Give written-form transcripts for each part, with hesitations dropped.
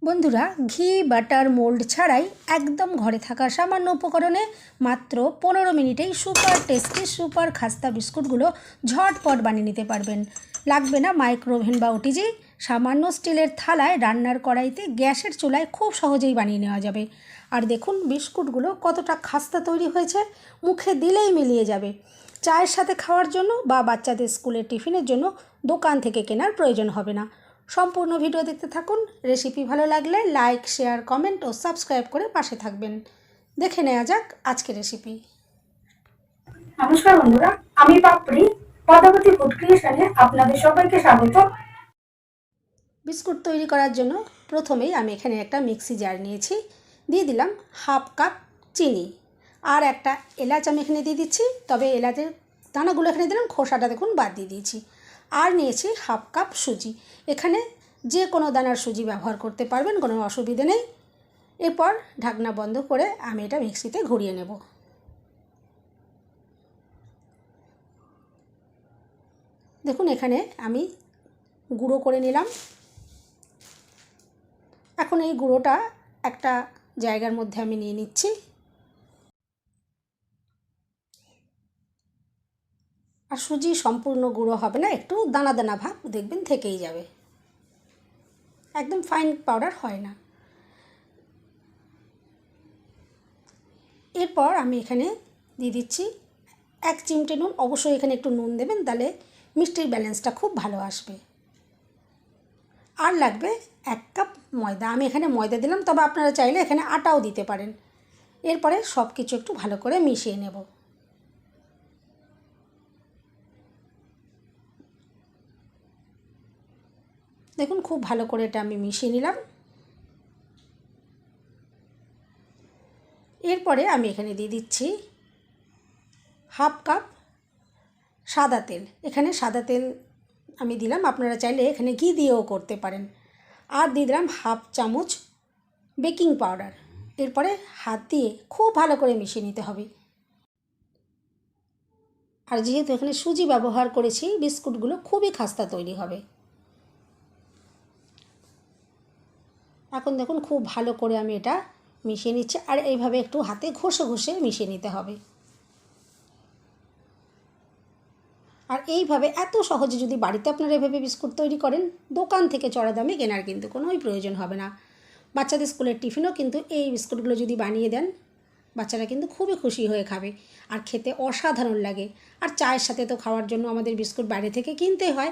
বন্ধুরা, ঘি butter mould ছাড়াই একদম ঘরে থাকা সামান্য উপকরণে মাত্র 15 মিনিটেই সুপার টেস্টি সুপার খাস্তা বিস্কুটগুলো ঝটপট বানিয়ে নিতে পারবেন। লাগবে না মাইক্রোওভেন বা ওটিজি, সামান্য স্টিলের থালায় রান্নার কড়াইতে গ্যাসের চুলায় খুব সহজেই বানিয়ে নেওয়া যাবে। আর দেখুন বিস্কুটগুলো কতটা খাস্তা তৈরি হয়েছে, মুখে দিলেই মিলিয়ে যাবে। চায়ের সাথে খাওয়ার জন্য বা বাচ্চাদের স্কুলের টিফিনের জন্য দোকান থেকে কেনার প্রয়োজন হবে না। সম্পূর্ণ ভিডিও দেখতে থাকুন। রেসিপি ভালো লাগলে লাইক, শেয়ার, কমেন্ট ও সাবস্ক্রাইব করে পাশে থাকবেন। দেখে নেওয়া যাক আজকের রেসিপি। নমস্কার বন্ধুরা, আমি পাপড়ি পদ্মাবতী ফুড ক্রিয়েশনে আপনাদের সবাইকে স্বাগত। বিস্কুট তৈরি করার জন্য প্রথমেই আমি এখানে একটা মিক্সি জার নিয়েছি, দিয়ে দিলাম হাফ কাপ চিনি, আর একটা এলাচ আমি এখানে দিয়ে দিচ্ছি, তবে এলাচের দানাগুলো এখানে দিলাম, খোসাটা দেখুন বাদ দিয়ে দিয়েছি। আর নিয়েছি হাফ কাপ সুজি, এখানে যে কোনো দানার সুজি ব্যবহার করতে পারবেন, কোনো অসুবিধে নেই। এরপর ঢাকনা বন্ধ করে আমি এটা মিক্সিতে ঘুরিয়ে নেব। দেখুন এখানে আমি গুঁড়ো করে নিলাম। এখন এই গুঁড়োটা একটা জায়গার মধ্যে আমি নিয়ে নিচ্ছি। আর সুজি সম্পূর্ণ গুঁড়ো হবে না, একটু দানা দানা ভাব দেখবেন থেকেই যাবে, একদম ফাইন পাউডার হয় না। এরপর আমি এখানে দিয়ে দিচ্ছি 1 চিমটে নুন। অবশ্যই এখানে একটু নুন দেবেন, তাহলে মিষ্টির ব্যালেন্সটা খুব ভালো আসবে। আর লাগবে 1 কাপ ময়দা, আমি এখানে ময়দা দিলাম, তবে আপনারা চাইলে এখানে আটাও দিতে পারেন। এরপরে সব কিছু একটু ভালো করে মিশিয়ে নেব। দেখুন খুব ভালো করে এটা আমি মিশিয়ে নিলাম। এরপরে আমি এখানে দিয়ে দিচ্ছি হাফ কাপ সাদা তেল। এখানে সাদা তেল আমি দিলাম, আপনারা চাইলে এখানে ঘি দিয়েও করতে পারেন। আর দিয়ে দিলাম হাফ চামচ বেকিং পাউডার। এরপরে হাত দিয়ে খুব ভালো করে মিশিয়ে নিতে হবে। আর যেহেতু এখানে সুজি ব্যবহার করেছি, বিস্কুটগুলো খুবই খাস্তা তৈরি হবে। এখন দেখুন খুব ভালো করে আমি এটা মিশিয়ে নিচ্ছি, আর এইভাবে একটু হাতে ঘষে ঘষে মিশিয়ে নিতে হবে। আর এইভাবে এত সহজে যদি বাড়িতে আপনারা এভাবে বিস্কুট তৈরি করেন, দোকান থেকে চড়া দামে কেনার কিন্তু কোনোই প্রয়োজন হবে না। বাচ্চাদের স্কুলের টিফিনও কিন্তু এই বিস্কুটগুলো যদি বানিয়ে দেন, বাচ্চারা কিন্তু খুবই খুশি হয়ে খাবে, আর খেতে অসাধারণ লাগে। আর চায়ের সাথে তো খাওয়ার জন্য আমাদের বিস্কুট বাইরে থেকে কিনতে হয়,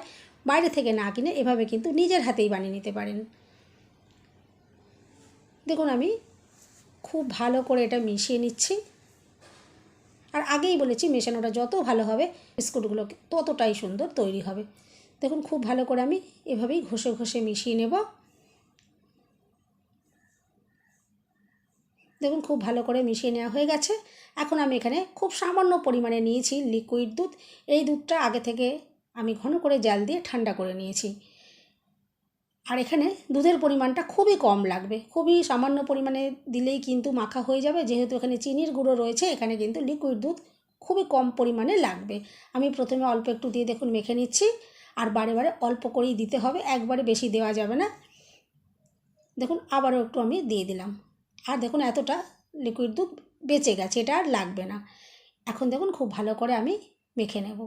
বাইরে থেকে না কিনে এভাবে কিন্তু নিজের হাতেই বানিয়ে নিতে পারেন। দেখুন আমি খুব ভালো করে এটা মিশিয়ে নিচ্ছি। আর আগেই বলেছি, মেশানোটা যত ভালো হবে বিস্কুটগুলো ততটাই সুন্দর তৈরি হবে। দেখুন খুব ভালো করে আমি এভাবেই ঘষে ঘষে মিশিয়ে নেব। দেখুন খুব ভালো করে মিশিয়ে নেওয়া হয়ে গেছে। এখন আমি এখানে খুব সামান্য পরিমাণে নিয়েছি লিকুইড দুধ। এই দুধটা আগে থেকে আমি ঘন করে জাল দিয়ে ঠান্ডা করে নিয়েছি। আর এখানে দুধের পরিমাণটা খুবই কম লাগবে, খুবই সামান্য পরিমাণে দিলেই কিন্তু মাখা হয়ে যাবে। যেহেতু এখানে চিনির গুঁড়ো রয়েছে, এখানে কিন্তু লিকুইড দুধ খুবই কম পরিমাণে লাগবে। আমি প্রথমে অল্প একটু দিয়ে দেখুন মেখে নিচ্ছি, আর বারে বারে অল্প করেই দিতে হবে, একবারে বেশি দেওয়া যাবে না। দেখুন আবারও একটু আমি দিয়ে দিলাম, আর দেখুন এতটা লিকুইড দুধ বেঁচে গেছে, এটা আর লাগবে না। এখন দেখুন খুব ভালো করে আমি মেখে নেব।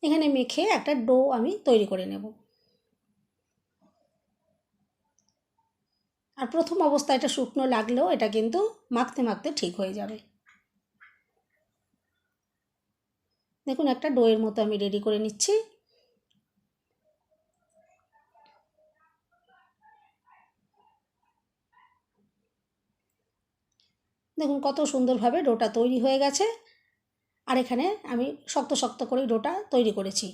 এখানে মেখে একটা ডো আমি তৈরি করে নেব। আর প্রথম অবস্থায় এটা শুকনো লাগলেও এটা কিন্তু মাখতে মাখতে ঠিক হয়ে যাবে। দেখুন একটা ডোয়ের মতো আমি রেডি করে নিচ্ছি। দেখুন কত সুন্দরভাবে ডোটা তৈরি হয়ে গেছে। আর এখানে আমি শক্ত শক্ত করে ডোটা তৈরি করেছি,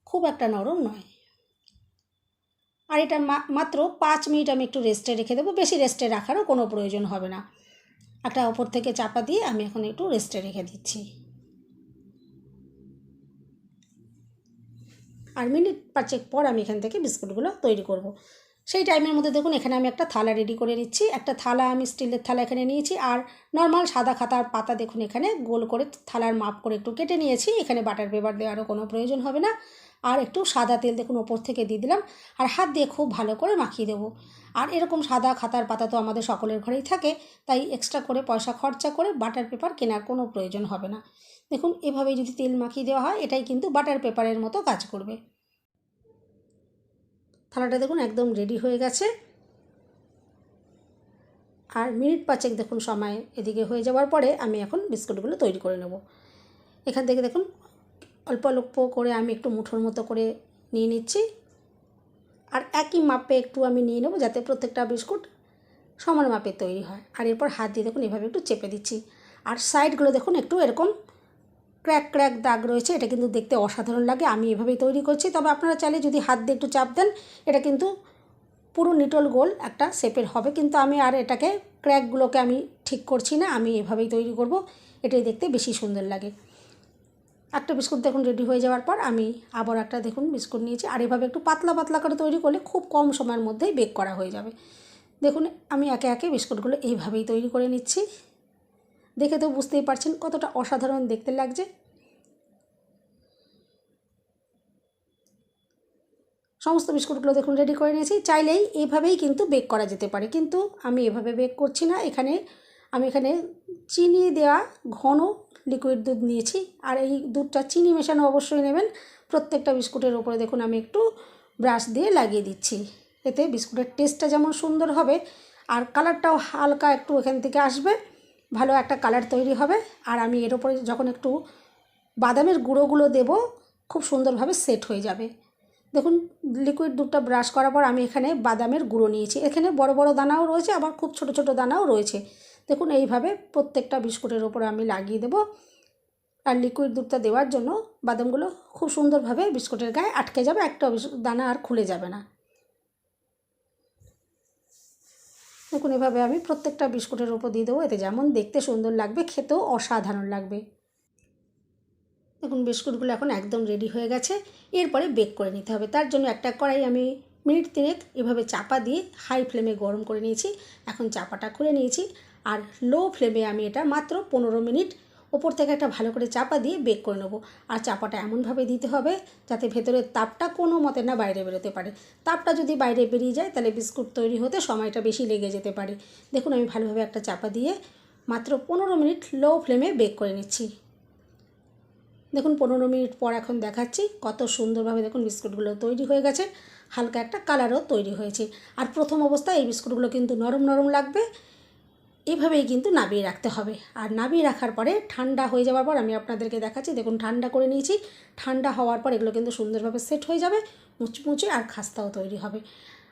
খুব একটা নরম নয়। আর এটা মাত্র 5 মিনিট আমি একটু রেস্টে রেখে দেবো, বেশি রেস্টে রাখারও কোনো প্রয়োজন হবে না। একটা ওপর থেকে চাপা দিয়ে আমি এখন একটু রেস্টে রেখে দিচ্ছি। আর মিনিট 5 পর আমি এখান থেকে বিস্কুটগুলো তৈরি করব। সেই টাইমের মধ্যে দেখুন এখানে আমি একটা থালা রেডি করে নিচ্ছি। একটা থালা আমি স্টিলের থালা এখানে নিয়েছি, আর নর্মাল সাদা খাতার পাতা দেখুন এখানে গোল করে থালার মাপ করে একটু কেটে নিয়েছি। এখানে বাটার পেপার দেওয়ারও কোনো প্রয়োজন হবে না। আর একটু সাদা তেল দেখুন ওপর থেকে দিয়ে দিলাম, আর হাত দিয়ে খুব ভালো করে মাখিয়ে দেবো। আর এরকম সাদা খাতার পাতা তো আমাদের সকলের ঘরেই থাকে, তাই এক্সট্রা করে পয়সা খরচা করে বাটার পেপার কেনার কোনো প্রয়োজন হবে না। দেখুন এভাবেই যদি তেল মাখিয়ে দেওয়া হয় এটাই কিন্তু বাটার পেপারের মতো কাজ করবে। থালাটা দেখুন একদম রেডি হয়ে গেছে। আর মিনিট 5 দেখুন সময় এদিকে হয়ে যাওয়ার পরে আমি এখন বিস্কুটগুলো তৈরি করে নেব। এখান থেকে দেখুন অল্প অল্প করে আমি একটু মুঠোর মতো করে নিয়ে নিচ্ছি, আর একই মাপে একটু আমি নিয়ে নেব যাতে প্রত্যেকটা বিস্কুট সমান মাপে তৈরি হয়। আর এরপর হাত দিয়ে দেখুন এভাবে একটু চেপে দিচ্ছি, আর সাইডগুলো দেখুন একটু এরকম ক্র্যাক ক্র্যাক দাগ রয়েছে, এটা কিন্তু দেখতে অসাধারণ লাগে। আমি এভাবেই তৈরি করছি, তবে আপনারা চাইলে যদি হাত দিয়ে একটু চাপ দেন এটা কিন্তু পুরো নিটল গোল একটা শেপের হবে, কিন্তু আমি আর এটাকে ক্র্যাকগুলোকে আমি ঠিক করছি না, আমি এভাবেই তৈরি করব, এটাই দেখতে বেশি সুন্দর লাগে। একটা বিস্কুট দেখুন রেডি হয়ে যাওয়ার পর আমি আবার একটা দেখুন বিস্কুট নিয়েছি, আর এভাবে একটু পাতলা পাতলা করে তৈরি করলে খুব কম সময়ের মধ্যেই বেক করা হয়ে যাবে। দেখুন আমি একে একে বিস্কুটগুলো এইভাবেই তৈরি করে নিচ্ছি। দেখে তো বুঝতেই পারছেন কতটা অসাধারণ দেখতে লাগছে। সমস্ত বিস্কুটগুলো দেখুন রেডি করে নিয়েছি। চাইলেই এইভাবেই কিন্তু বেক করা যেতে পারে, কিন্তু আমি এভাবে বেক করছি না। আমি এখানে চিনি দেওয়া ঘন লিকুইড দুধ নিয়েছি, আর এই দুধটা চিনি মেশানো অবশ্যই নেবেন। প্রত্যেকটা বিস্কুটের ওপরে দেখুন আমি একটু ব্রাশ দিয়ে লাগিয়ে দিচ্ছি, এতে বিস্কুটের টেস্টটা যেমন সুন্দর হবে আর কালারটাও হালকা একটু এখান থেকে আসবে, ভালো একটা কালার তৈরি হবে। আর আমি এর ওপরে যখন একটু বাদামের গুঁড়োগুলো দেব খুব সুন্দরভাবে সেট হয়ে যাবে। দেখুন লিকুইড দুধটা ব্রাশ করার পর আমি এখানে বাদামের গুঁড়ো নিয়েছি, এখানে বড় বড় দানাও রয়েছে আবার খুব ছোট ছোট দানাও রয়েছে। দেখুন এইভাবে প্রত্যেকটা বিস্কুটের ওপরে আমি লাগিয়ে দেব, আর লিকুইড দুধটা দেওয়ার জন্য বাদামগুলো খুব সুন্দরভাবে বিস্কুটের গায়ে আটকে যাবে, একটা দানা আর খুলে যাবে না। দেখুন এভাবে আমি প্রত্যেকটা বিস্কুটের ওপর দিয়ে দেবো, এতে যেমন দেখতে সুন্দর লাগবে খেতেও অসাধারণ লাগবে। দেখুন বিস্কুটগুলো এখন একদম রেডি হয়ে গেছে। এরপরে বেক করে নিতে হবে, তার জন্য একটা কড়াই আমি মিনিট 3 এভাবে চাপা দিয়ে হাই ফ্লেমে গরম করে নিয়েছি। এখন চাপাটা খুলে নিয়েছি, আর লো ফ্লেমে আমি এটা মাত্র 15 মিনিট ওপর থেকে একটা ভালো করে চাপা দিয়ে বেক করে নেবো। আর চাপাটা এমনভাবে দিতে হবে যাতে ভেতরের তাপটা কোনো মতে না বাইরে বেরোতে পারে। তাপটা যদি বাইরে বেরিয়ে যায় তাহলে বিস্কুট তৈরি হতে সময়টা বেশি লেগে যেতে পারে। দেখুন আমি ভালোভাবে একটা চাপা দিয়ে মাত্র 15 মিনিট লো ফ্লেমে বেক করে নিচ্ছি। দেখুন 15 মিনিট পর এখন দেখাচ্ছি কত সুন্দরভাবে দেখুন বিস্কুটগুলো তৈরি হয়ে গেছে, হালকা একটা কালারও তৈরি হয়েছে। আর প্রথম অবস্থায় এই বিস্কুটগুলো কিন্তু নরম নরম লাগবে, এভাবেই কিন্তু নাবিয়ে রাখতে হবে। আর নাবিয়ে রাখার পরে ঠান্ডা হয়ে যাওয়ার পর আমি আপনাদেরকে দেখাচ্ছি, দেখুন ঠান্ডা করে নিয়েছি। ঠান্ডা হওয়ার পর এগুলো কিন্তু সুন্দরভাবে সেট হয়ে যাবে, মুচমুচে আর খাস্তাও তৈরি হবে।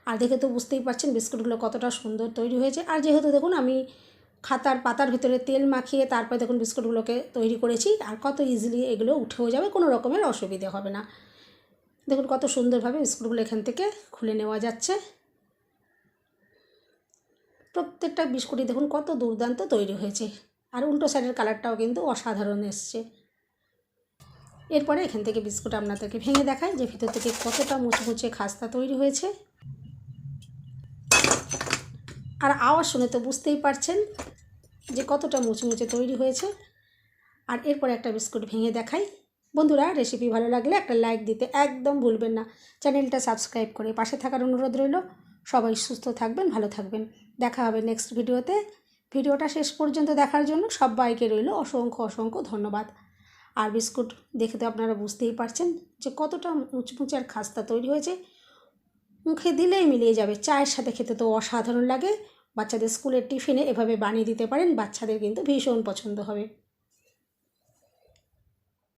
আর দেখে তো বুঝতেই পারছেন বিস্কুটগুলো কতটা সুন্দর তৈরি হয়েছে। আর যেহেতু দেখুন আমি খাতার পাতার ভেতরে তেল মাখিয়ে তারপর দেখুন বিস্কুটগুলোকে তৈরি করেছি, আর কত ইজিলি এগুলো উঠেও যাবে, কোনো রকমের অসুবিধে হবে না। দেখুন কত সুন্দরভাবে বিস্কুটগুলো এখান থেকে খুলে নেওয়া যাচ্ছে। প্রত্যেকটা বিস্কুটই দেখুন কত দুর্দান্ত তৈরি হয়েছে, আর উল্টো সাইডের কালারটাও কিন্তু অসাধারণ এসছে। এরপরে এখান থেকে বিস্কুট আপনাদেরকে ভেঙে দেখাই যে ভিতর থেকে কতটা মুচমুচে খাস্তা তৈরি হয়েছে। আর আওয়াজ শুনে তো বুঝতেই পারছেন যে কতটা মুচমুচে তৈরি হয়েছে। আর এরপরে একটা বিস্কুট ভেঙে দেখাই। বন্ধুরা রেসিপি ভালো লাগলে একটা লাইক দিতে একদম ভুলবেন না, চ্যানেলটা সাবস্ক্রাইব করে পাশে থাকার অনুরোধ রইল। সবাই সুস্থ থাকবেন, ভালো থাকবেন। দেখা হবে নেক্সট ভিডিওতে। ভিডিওটা শেষ পর্যন্ত দেখার জন্য সবাইকে রইল অসংখ্য অসংখ্য ধন্যবাদ। আর বিস্কুট দেখে তো আপনারা বুঝতেই পারছেন যে কতটা মুচমুচে আর খাস্তা তৈরি হয়েছে, মুখে দিলেই মিলিয়ে যাবে। চায়ের সাথে খেতে তো অসাধারণ লাগে। বাচ্চাদের স্কুলের টিফিনে এভাবে বানিয়ে দিতে পারেন, বাচ্চাদের কিন্তু ভীষণ পছন্দ হবে।